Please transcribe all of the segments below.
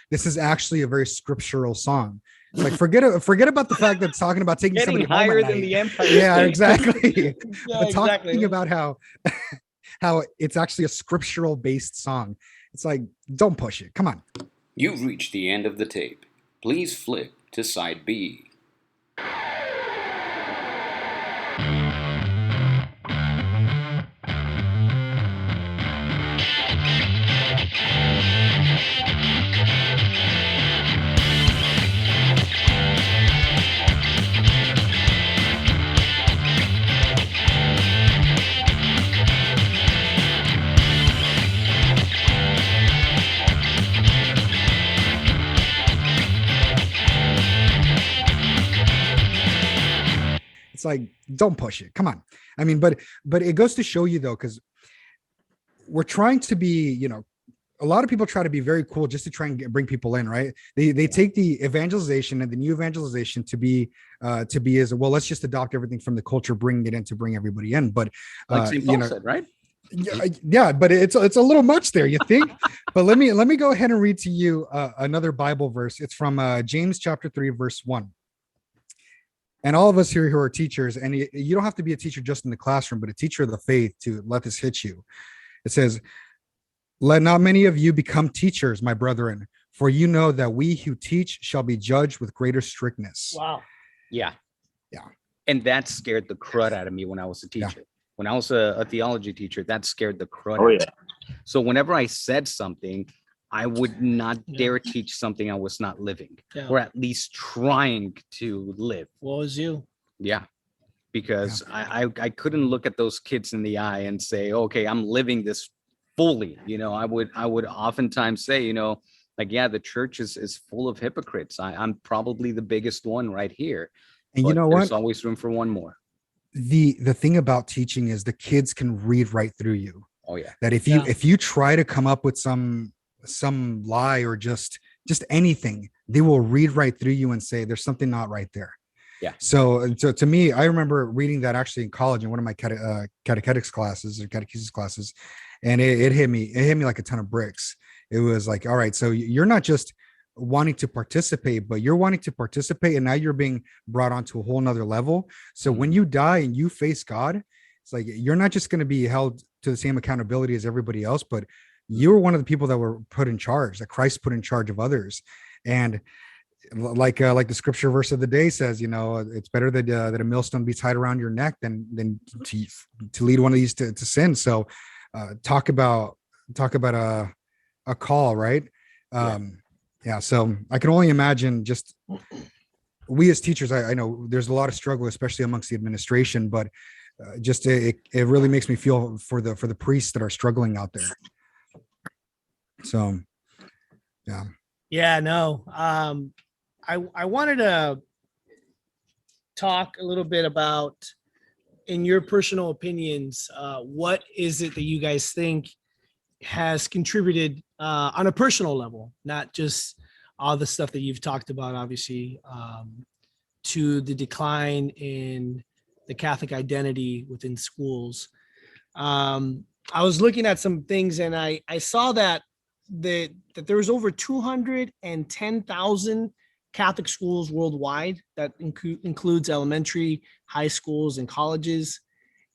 this is actually a very scriptural song. It's like forget about the fact that it's talking about taking Getting somebody home higher at than night. the Empire Yeah, State. exactly. Yeah, But exactly. talking about how it's actually a scriptural based song. It's like, don't push it. Come on. You've reached the end of the tape. Please flip to side B. It's like, don't push it. Come on. I mean, but it goes to show you though, because we're trying to be, a lot of people try to be very cool just to try and bring people in, right? They take the evangelization and the new evangelization to be as well. Let's just adopt everything from the culture, bring it in to bring everybody in. But Like St. Paul said, right? Yeah, but it's a little much there, you think? But let me go ahead and read to you another Bible verse. It's from James chapter 3, verse 1. And all of us here who are teachers, and you don't have to be a teacher just in the classroom, but a teacher of the faith to let this hit you. It says, "Let not many of you become teachers, my brethren, for you know that we who teach shall be judged with greater strictness." Wow. Yeah. Yeah. And that scared the crud out of me when I was a teacher. Yeah. When I was a theology teacher, that scared the crud Oh, out yeah. of me. So whenever I said something, I would not dare teach something I was not living, Yeah. or at least trying to live. What was you? Yeah. Because I couldn't look at those kids in the eye and say, okay, I'm living this fully. I would oftentimes say, like, yeah, the church is full of hypocrites. I'm probably the biggest one right here. And you know there's what? always room for one more. The thing about teaching is the kids can read right through you. Oh yeah. That if you try to come up with some lie or just anything, they will read right through you and say there's something not right there. Yeah. So to me, I remember reading that actually in college in one of my catechetics classes or catechesis classes, and it hit me like a ton of bricks. It was like, all right, so you're not just wanting to participate, but you're wanting to participate, and now you're being brought onto a whole nother level. So when you die and you face God, it's like you're not just going to be held to the same accountability as everybody else, but you're one of the people that were put in charge, that Christ put in charge of others. And like the scripture verse of the day says, it's better that a millstone be tied around your neck than to lead one of these to sin. So talk about a call, right? Yeah. So I can only imagine, just we as teachers, I know there's a lot of struggle, especially amongst the administration, but just it really makes me feel for the priests that are struggling out there. So, yeah. Yeah, no. I wanted to talk a little bit about, in your personal opinions, what is it that you guys think has contributed on a personal level, not just all the stuff that you've talked about, obviously, to the decline in the Catholic identity within schools. I was looking at some things, and I saw that there was over 210,000 Catholic schools worldwide. That includes elementary, high schools, and colleges.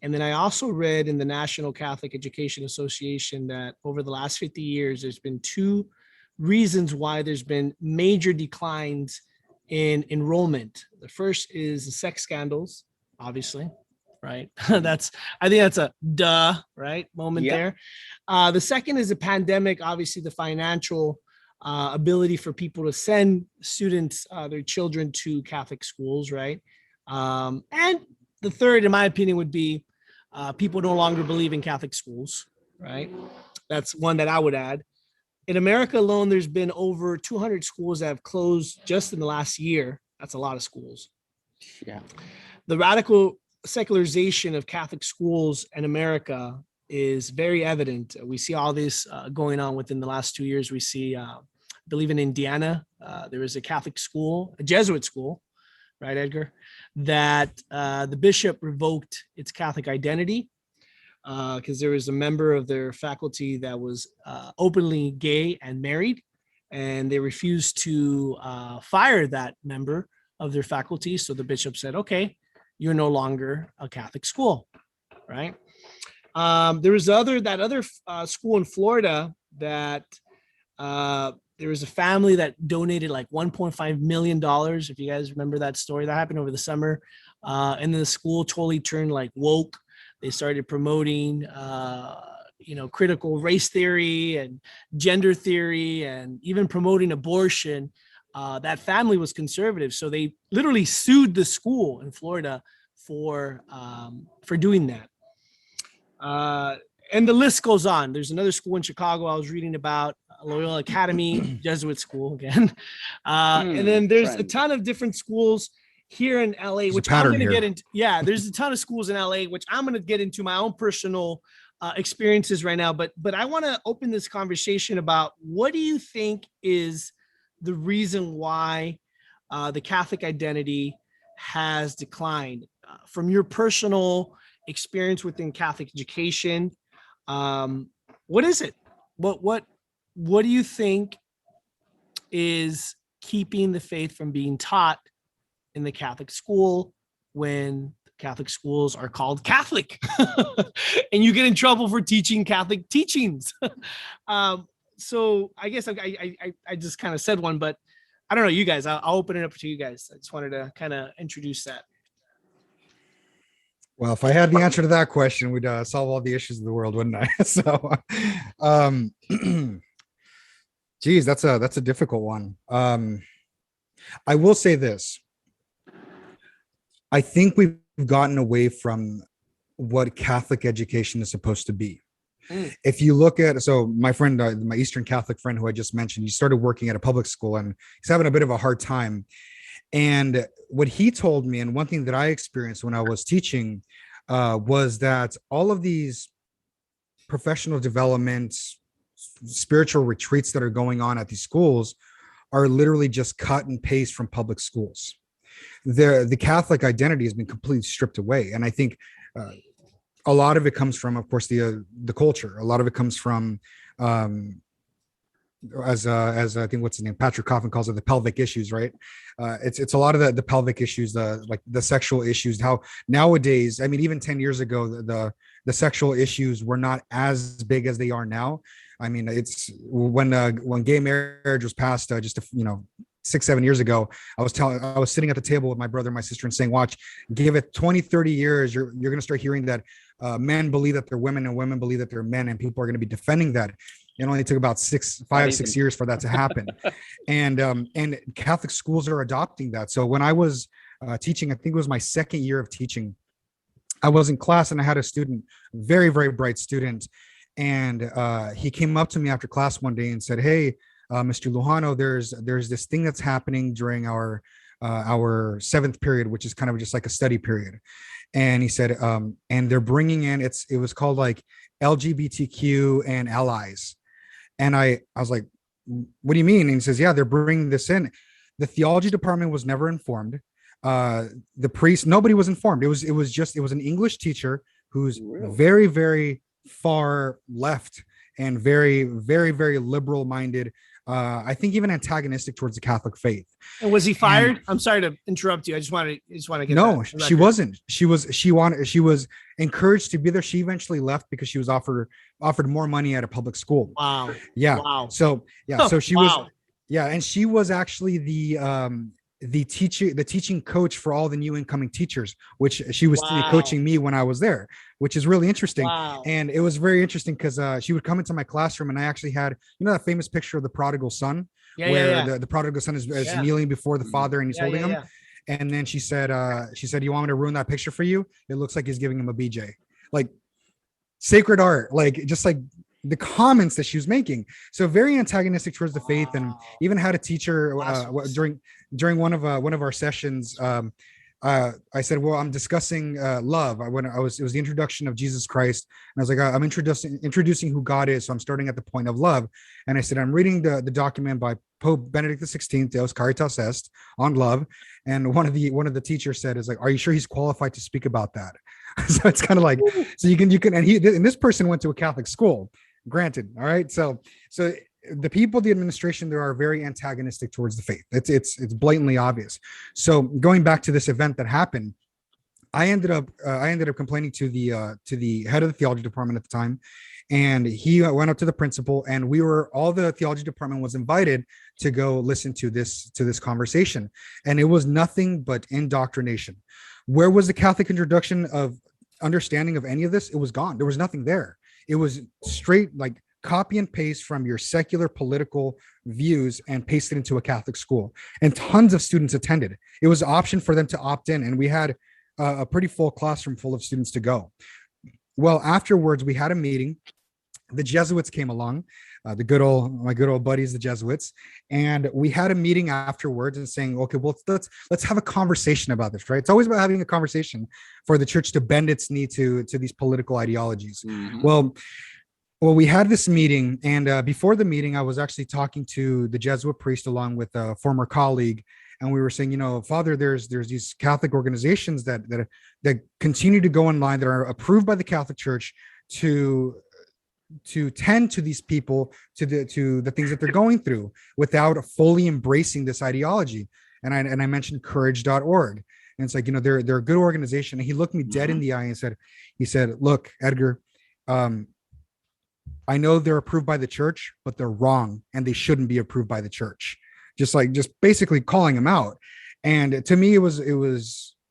And then I also read in the National Catholic Education Association that over the last 50 years, there's been two reasons why there's been major declines in enrollment. The first is the sex scandals, obviously, right? I think that's a duh, right, moment there. The second is the pandemic, obviously the financial ability for people to send students, their children, to Catholic schools, right? And the third, in my opinion, would be people no longer believe in Catholic schools, right? That's one that I would add. In America alone, there's been over 200 schools that have closed just in the last year. That's a lot of schools. Yeah. The radical secularization of Catholic schools in America is very evident. We see all this going on within the last 2 years. We see, I believe in Indiana, there was a Catholic school, a Jesuit school, right, Edgar, that the bishop revoked its Catholic identity because there was a member of their faculty that was openly gay and married. and they refused to fire that member of their faculty. So the bishop said, okay, you're no longer a Catholic school, right? There was that other school in Florida that there was a family that donated like $1.5 million. If you guys remember that story, that happened over the summer. And then the school totally turned like woke. They started promoting, critical race theory and gender theory, and even promoting abortion. That family was conservative, so they literally sued the school in Florida for doing that. And the list goes on. There's another school in Chicago I was reading about, Loyola Academy, Jesuit school again. And then there's a ton of different schools here in LA, which I'm going to get into. Yeah, there's a ton of schools in LA, which I'm going to get into my own personal experiences right now. But I want to open this conversation about, what do you think is the reason why the Catholic identity has declined? From your personal experience within Catholic education, what is it? What do you think is keeping the faith from being taught in the Catholic school when Catholic schools are called Catholic and you get in trouble for teaching Catholic teachings? So I guess I just kind of said one, but I don't know, you guys, I'll open it up to you guys. I just wanted to kind of introduce that. Well, if I had the answer to that question, we'd solve all the issues of the world, wouldn't I? So, geez, that's a difficult one. I will say this. I think we've gotten away from what Catholic education is supposed to be. If you look at, so my friend, my Eastern Catholic friend who I just mentioned, he started working at a public school and he's having a bit of a hard time. And what he told me, and one thing that I experienced when I was teaching, was that all of these professional development, spiritual retreats that are going on at these schools are literally just cut and paste from public schools. The Catholic identity has been completely stripped away. And I think a lot of it comes from, of course, the culture. A lot of it comes from, as I think what's his name, Patrick Coffin calls it, the pelvic issues, right? It's a lot of the pelvic issues, like the sexual issues. How nowadays, I mean, even 10 years ago, the sexual issues were not as big as they are now. I mean, it's when gay marriage was passed, just 6-7 years ago, I was sitting at the table with my brother and my sister and saying, watch, give it 20-30 years, you're going to start hearing that men believe that they're women and women believe that they're men, and people are going to be defending that. It only took about 5-6 years for that to happen. And Catholic schools are adopting that. So when I was teaching, I think it was my second year of teaching, I was in class and I had a student, very, very bright student. And he came up to me after class one day and said, hey, Mr. Lujano, there's this thing that's happening during our 7th period, which is kind of just like a study period. And he said, and they're bringing in, it was called like LGBTQ and allies. And I was like, what do you mean? And he says, yeah, they're bringing this in. The theology department was never informed. The priest, nobody was informed. It was an English teacher who's very, very far left and very, very, very liberal minded. I think even antagonistic towards the Catholic faith. And was he fired? I'm sorry to interrupt you. I just want to get. No, she wasn't. She was encouraged to be there. She eventually left because she was offered more money at a public school. Wow. Yeah. Wow. So yeah. So she was. Yeah, and she was actually the teaching coach for all the new incoming teachers, which she was coaching me when I was there, which is really interesting. Wow. And it was very interesting because she would come into my classroom and I actually had, that famous picture of the prodigal son, where the prodigal son is kneeling before the father and he's holding him. And then she said, you want me to ruin that picture for you? It looks like he's giving him a BJ, like sacred art, like just like the comments that she was making. So very antagonistic towards the faith, and even had a teacher during one of our sessions. I said, well, I'm discussing love. It was the introduction of Jesus Christ, and I was like, I'm introducing who God is. So I'm starting at the point of love. And I said, I'm reading the document by Pope Benedict XVI, Deus Caritas Est, on love. And one of the teachers said, is like, are you sure he's qualified to speak about that? So it's kind of like, so you can, and this person went to a Catholic school, granted. All right. So the people, the administration there are very antagonistic towards the faith. It's blatantly obvious. So going back to this event that happened, I ended up complaining to the head of the theology department at the time, and he went up to the principal, and all the theology department was invited to go listen to this conversation, and it was nothing but indoctrination. Where was the Catholic introduction of understanding of any of this? It was gone. There was nothing there. It was straight like copy and paste from your secular political views and paste it into a Catholic school, and tons of students attended. It was an option for them to opt in, and we had a pretty full classroom full of students to go. Well, afterwards, we had a meeting. The Jesuits came along, my good old buddies, the Jesuits, and we had a meeting afterwards and saying, okay, well, let's have a conversation about this, right? It's always about having a conversation for the church to bend its knee to these political ideologies. Mhm. Well, we had this meeting, and before the meeting, I was actually talking to the Jesuit priest along with a former colleague, and we were saying, Father, there's these Catholic organizations that continue to go in line, that are approved by the Catholic Church to tend to these people, to the things that they're going through, without fully embracing this ideology. And I mentioned courage.org, and it's like, they're a good organization. And he looked me dead in the eye and said, look, Edgar, I know they're approved by the church, but they're wrong, and they shouldn't be approved by the church. Just basically calling him out. And to me, it was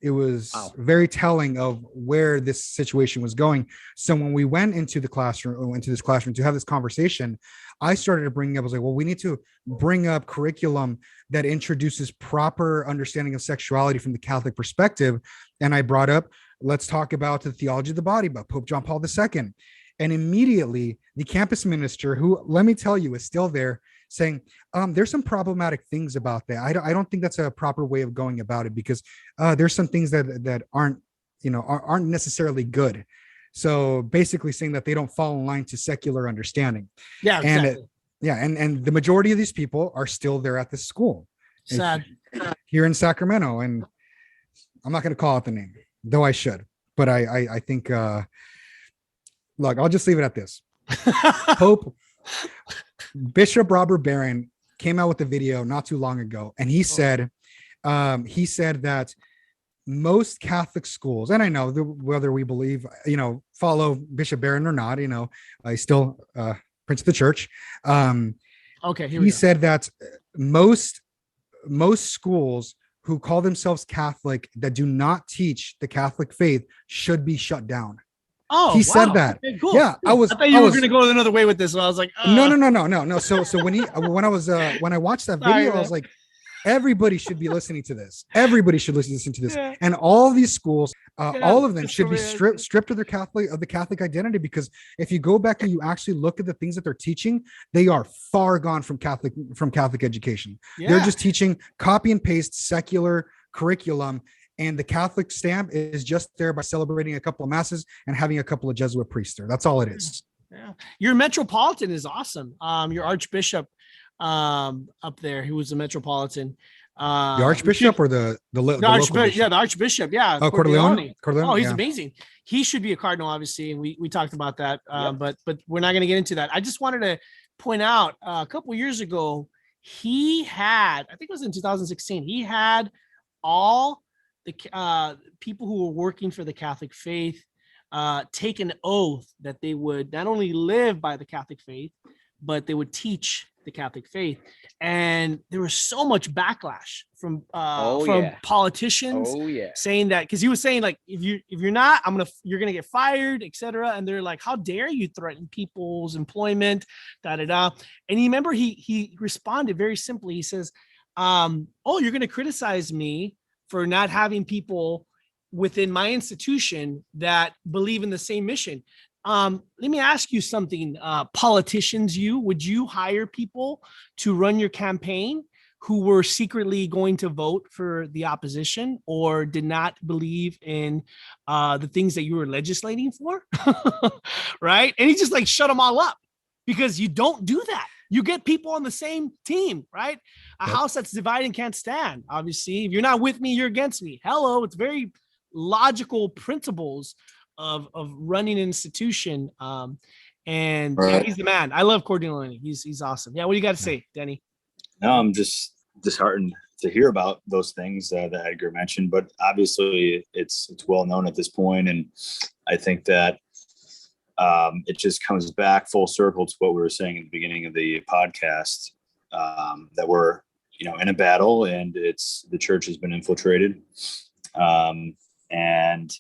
wow, very telling of where this situation was going. So when we went into this classroom to have this conversation, I started to bring up, I was like, well, we need to bring up curriculum that introduces proper understanding of sexuality from the Catholic perspective. And I brought up, let's talk about the theology of the body by Pope John Paul II. And immediately the campus minister, who, let me tell you, is still there, saying, there's some problematic things about that. I don't think that's a proper way of going about it, because there's some things that aren't necessarily good. So basically saying that they don't fall in line to secular understanding. Yeah, exactly. And the majority of these people are still there at this school. Sad. Here in Sacramento. And I'm not going to call out the name, though I should. But I think, look, I'll just leave it at this. Bishop Robert Barron came out with a video not too long ago, and he said that most Catholic schools, and I know whether we believe, follow Bishop Barron or not, I still Prince of the Church. Okay, he said that most schools who call themselves Catholic that do not teach the Catholic faith should be shut down. Oh, he said that. Okay, cool. Yeah, I thought you were going to go another way with this. So I was like, no. So when I watched that video, I was like, everybody should be listening to this. Everybody should listen to this. Yeah. And all these schools, all of them should be stripped of the Catholic identity, because if you go back and you actually look at the things that they're teaching, they are far gone from Catholic education. Yeah. They're just teaching copy and paste secular curriculum. And the Catholic stamp is just there by celebrating a couple of masses and having a couple of Jesuit priests there. That's all it is. Yeah. Your metropolitan is awesome. Your archbishop up there, who was the metropolitan. The archbishop or the archbishop? Yeah, the archbishop. Yeah. Oh, Corleone. Oh, he's amazing. He should be a cardinal, obviously. And we talked about that. But we're not going to get into that. I just wanted to point out a couple of years ago, he had, I think it was in 2016, he had all the people who were working for the Catholic faith take an oath that they would not only live by the Catholic faith, but they would teach the Catholic faith. And there was so much backlash from politicians saying that, because he was saying, like, if you're not, you're gonna get fired, etc. And they're like, how dare you threaten people's employment, And you remember he responded very simply. He says, you're gonna criticize me for not having people within my institution that believe in the same mission. Let me ask you something, politicians, would you hire people to run your campaign who were secretly going to vote for the opposition or did not believe in the things that you were legislating for? Right? And he just shut them all up, because you don't do that. You get people on the same team, right? A house that's divided can't stand. Obviously, if you're not with me, you're against me. Hello, it's very logical principles of running an institution. And yeah, he's the man. I love Cordialoni. He's awesome. Yeah, what do you got to say, Danny? No, I'm just disheartened to hear about those things that Edgar mentioned, but obviously it's well known at this point, and I think that it just comes back full circle to what we were saying at the beginning of the podcast, that we're in a battle, and the church has been infiltrated, and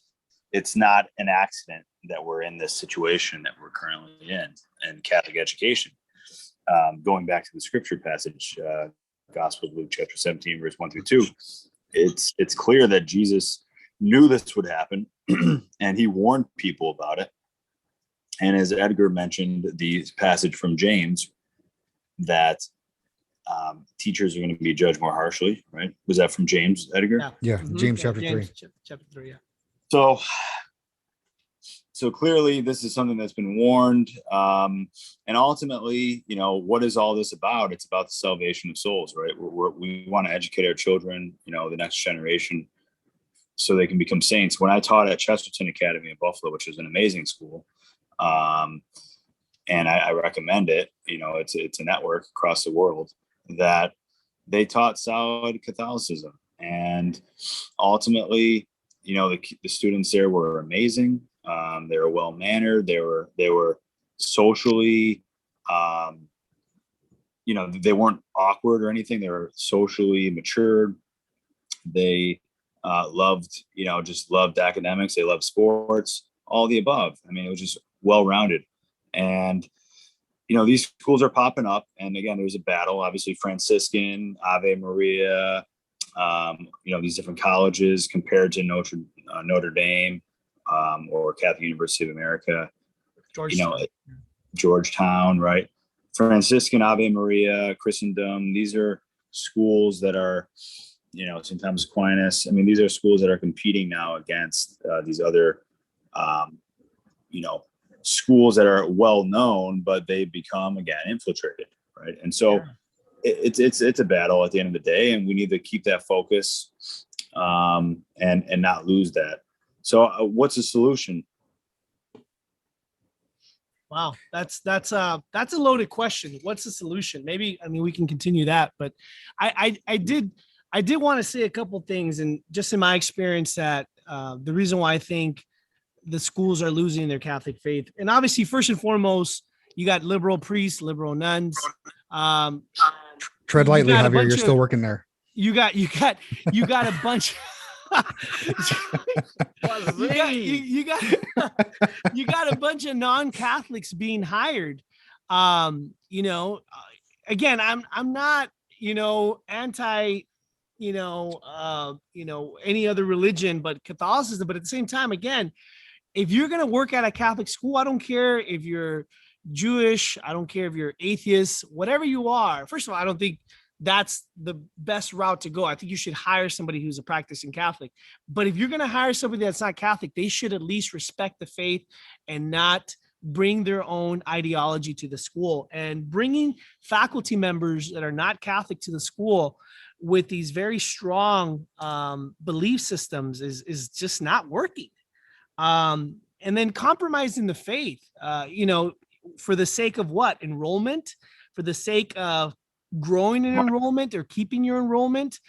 it's not an accident that we're in this situation that we're currently in Catholic education. Going back to the scripture passage, Gospel of Luke, chapter 17, verse 1-2, it's clear that Jesus knew this would happen, and he warned people about it. And as Edgar mentioned, the passage from James, that teachers are going to be judged more harshly, right? Was that from James, Edgar? Yeah, James chapter 3. Chapter 3, yeah. So clearly this is something that's been warned. And ultimately, what is all this about? It's about the salvation of souls, right? We want to educate our children, the next generation, so they can become saints. When I taught at Chesterton Academy in Buffalo, which is an amazing school, and I recommend it, it's a network across the world, that they taught solid Catholicism. And ultimately, the students there were amazing. They were well mannered. They were socially, they weren't awkward or anything. They were socially matured. They just loved academics. They loved sports, all the above. I mean, it was just well-rounded. And these schools are popping up, and again, there's a battle. Obviously, Franciscan, Ave Maria, these different colleges compared to Notre Dame, or Catholic University of America, Georgetown, right? Franciscan, Ave Maria, Christendom. These are schools that are, sometimes Aquinas. I mean, these are schools that are competing now against these other, schools that are well known, but they become again infiltrated, right? And so it's a battle at the end of the day, and we need to keep that focus, and not lose that. So what's the solution? Wow, that's a loaded question. What's the solution? Maybe, we can continue that, but I did want to say a couple things, and just in my experience, that the reason why I think the schools are losing their Catholic faith, and obviously, first and foremost, you got liberal priests, liberal nuns. Tread lightly, Javier. You're still working there. You got a bunch. you got a bunch of non-Catholics being hired. Again, I'm not, anti, any other religion but Catholicism. But at the same time, again, if you're going to work at a Catholic school, I don't care if you're Jewish, I don't care if you're atheist, whatever you are. First of all, I don't think that's the best route to go. I think you should hire somebody who's a practicing Catholic. But if you're going to hire somebody that's not Catholic, they should at least respect the faith and not bring their own ideology to the school. And bringing faculty members that are not Catholic to the school with these very strong belief systems is just not working. And then compromising the faith, for the sake of what? Enrollment, for the sake of growing an enrollment or keeping your enrollment,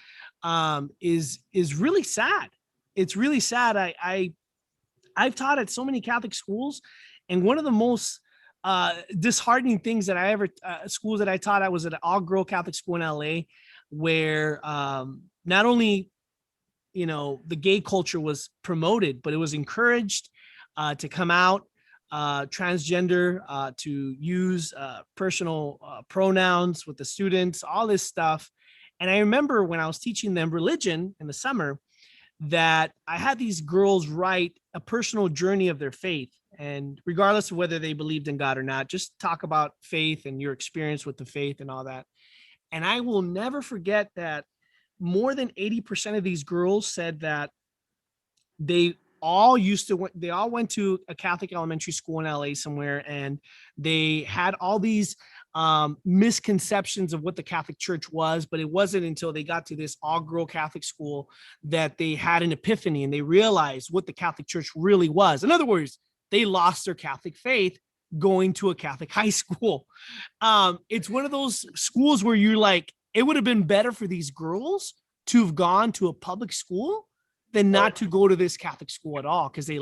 is really sad. It's really sad. I've taught at so many Catholic schools, and one of the most disheartening things that I ever schools that I taught at was at an all-girl Catholic school in LA, where not only the gay culture was promoted, but it was encouraged to come out, transgender, to use personal pronouns with the students, all this stuff. And I remember when I was teaching them religion in the summer, that I had these girls write a personal journey of their faith. And regardless of whether they believed in God or not, just talk about faith and your experience with the faith and all that. And I will never forget that more than 80% of these girls said that they all went to a Catholic elementary school in LA somewhere, and they had all these misconceptions of what the Catholic Church was. But it wasn't until they got to this all-girl Catholic school that they had an epiphany and they realized what the Catholic Church really was. In other words, they lost their Catholic faith going to a Catholic high school. It's one of those schools where you're like, it would have been better for these girls to have gone to a public school than not to go to this Catholic school at all, because they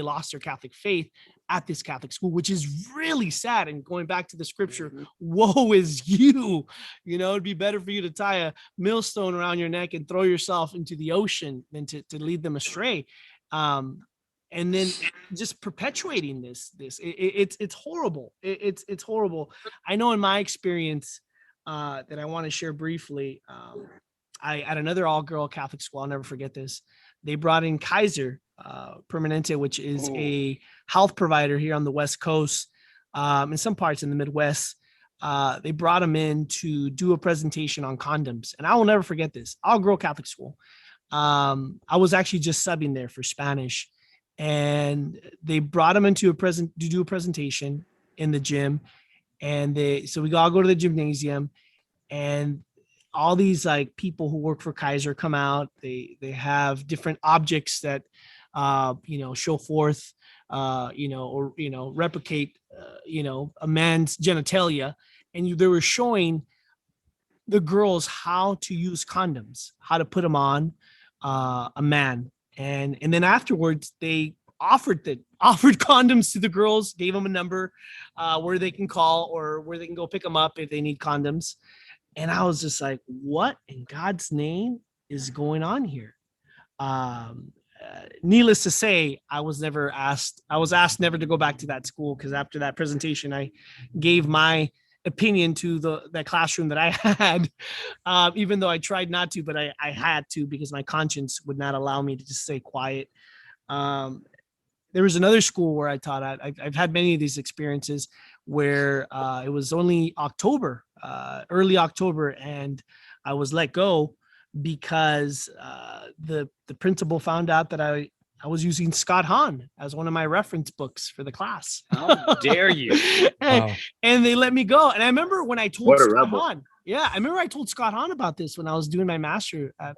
lost their Catholic faith at this Catholic school, which is really sad. And going back to the scripture, woe is you. You know, it'd be better for you to tie a millstone around your neck and throw yourself into the ocean than to lead them astray. And then just perpetuating it's horrible. It's horrible. I know in my experience that I want to share briefly, I at another all-girl Catholic school, I'll never forget this. They brought in Kaiser Permanente, which is a health provider here on the West Coast, in some parts in the Midwest. They brought him in to do a presentation on condoms, and I will never forget this. All-girl Catholic school. I was actually just subbing there for Spanish, and they brought him into to do a presentation in the gym, and so we all go to the gymnasium, and all these like people who work for Kaiser come out. They have different objects that show forth or replicate a man's genitalia, and they were showing the girls how to use condoms, how to put them on a man, and then afterwards they offered condoms to the girls, gave them a number where they can call or where they can go pick them up if they need condoms. And I was just like, what in God's name is going on here? Needless to say, I was asked never to go back to that school, because after that presentation, I gave my opinion to that classroom that I had, even though I tried not to, but I had to, because my conscience would not allow me to just stay quiet. There was another school where I taught at. I've had many of these experiences where it was only October, early October, and I was let go because the principal found out that I was using Scott Hahn as one of my reference books for the class. How dare you? And they let me go. And I remember when I told Scott Hahn. Yeah, I remember I told Scott Hahn about this when I was doing my master at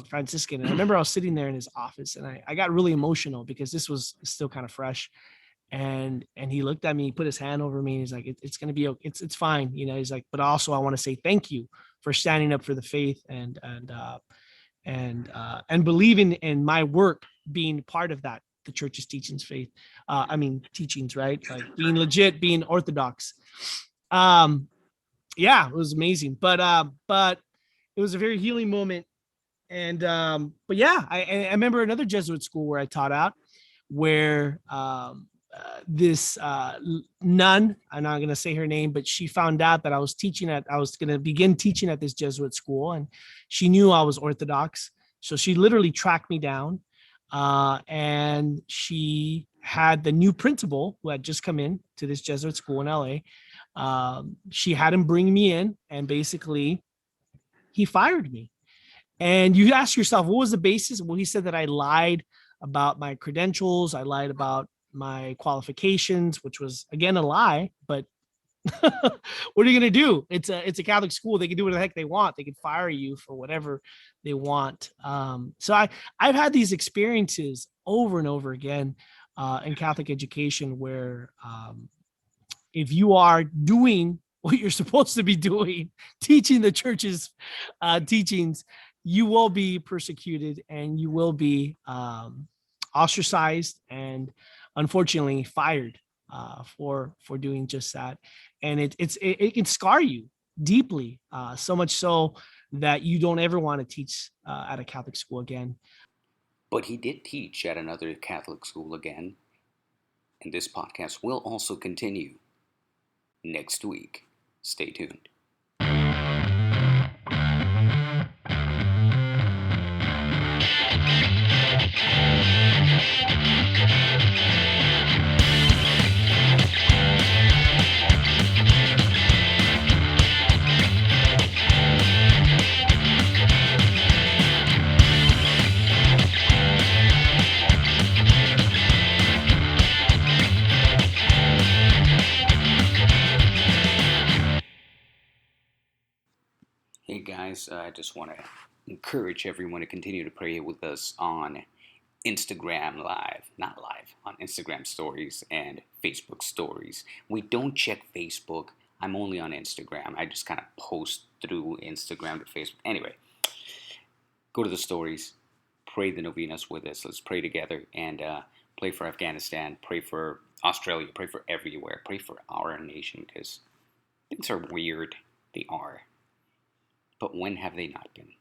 Franciscan. And I remember I was sitting there in his office, and I got really emotional because this was still kind of fresh. And he looked at me, he put his hand over me, and he's like, it's going to be okay. It's fine. You know, he's like, but also I want to say thank you for standing up for the faith and believing in my work being part of that, the church's teachings, teachings, right? Like being legit, being orthodox. Yeah, it was amazing, but it was a very healing moment. And, but yeah, I remember another Jesuit school where I taught out, where, this nun, I'm not going to say her name, but she found out that I was going to begin teaching at this Jesuit school, and she knew I was Orthodox. So she literally tracked me down, and she had the new principal who had just come in to this Jesuit school in LA. She had him bring me in, and basically he fired me. And you ask yourself, what was the basis? Well, he said that I lied about my credentials. I lied about my qualifications, which was again a lie, but what are you going to do? It's a Catholic school. They can do what the heck they want. They can fire you for whatever they want. So I've had these experiences over and over again in Catholic education where if you are doing what you're supposed to be doing, teaching the church's teachings, you will be persecuted and you will be ostracized and unfortunately fired for doing just that. And it can scar you deeply, so much so that you don't ever want to teach at a Catholic school again. But he did teach at another Catholic school again, and this podcast will also continue next week. Stay tuned. Hey guys, I just want to encourage everyone to continue to pray with us on Instagram live, not live, on Instagram stories and Facebook stories. We don't check Facebook. I'm only on Instagram. I just kind of post through Instagram to Facebook. Anyway, go to the stories, pray the novenas with us. Let's pray together and pray for Afghanistan, pray for Australia, pray for everywhere, pray for our nation because things are weird. They are. But when have they not been?